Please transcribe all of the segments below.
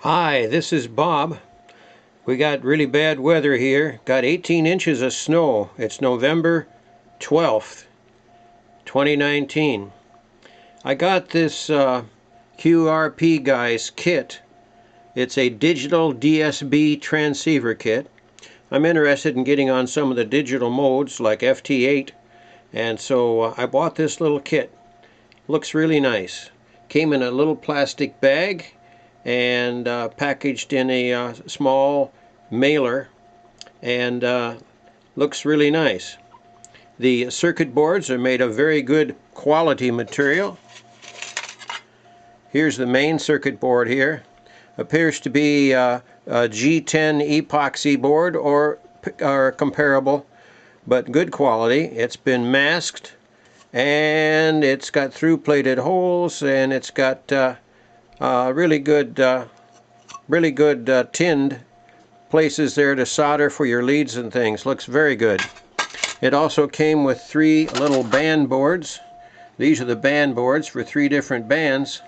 Hi, this is Bob. We got really bad weather here. Got 18 inches of snow. It's November 12th, 2019. I got this Qrp Guys kit. It's a digital DSB transceiver kit. I'm interested in getting on some of the digital modes like FT8, and so I bought this little kit. Looks really nice. Came in a little plastic bag and packaged in a small mailer, and looks really nice. The circuit boards are made of very good quality material. Here's the main circuit board here. Appears to be a G10 epoxy board or comparable, but good quality. It's been masked, and it's got through-plated holes, and it's got really good tinned places there to solder for your leads and things. Looks very good. It also came with 3 little band boards. These are the band boards for 3 different bands.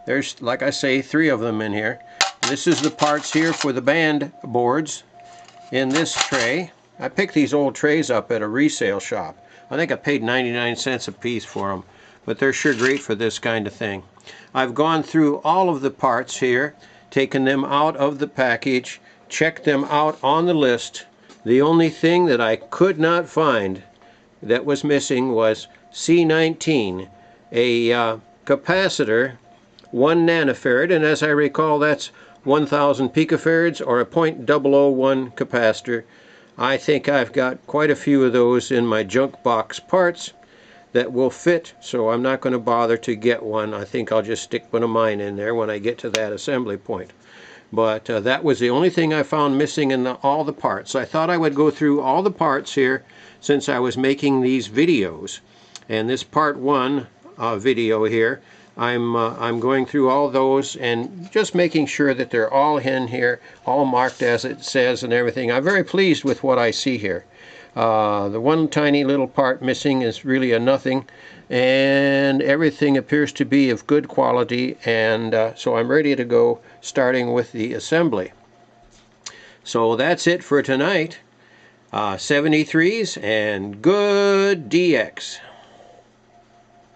There's, like I say, 3 of them in here. This is the parts here for the band boards in this tray. I picked these old trays up at a resale shop. I think I paid 99 cents a piece for them, but they're sure great for this kind of thing. I've gone through all of the parts here, taken them out of the package, checked them out on the list. The only thing that I could not find that was missing was C19, a capacitor, 1 nanofarad, and as I recall that's 1000 picofarads or a .001 capacitor. I think I've got quite a few of those in my junk box parts that will fit, so I'm not going to bother to get one. I think I'll just stick one of mine in there when I get to that assembly point. But that was the only thing I found missing in all the parts. I thought I would go through all the parts here since I was making these videos. And this part 1 video here, I'm going through all those and just making sure that they're all in here, all marked as it says and everything. I'm very pleased with what I see here. The one tiny little part missing is really a nothing, and everything appears to be of good quality, and so I'm ready to go, starting with the assembly. So that's it for tonight. 73s and good DX.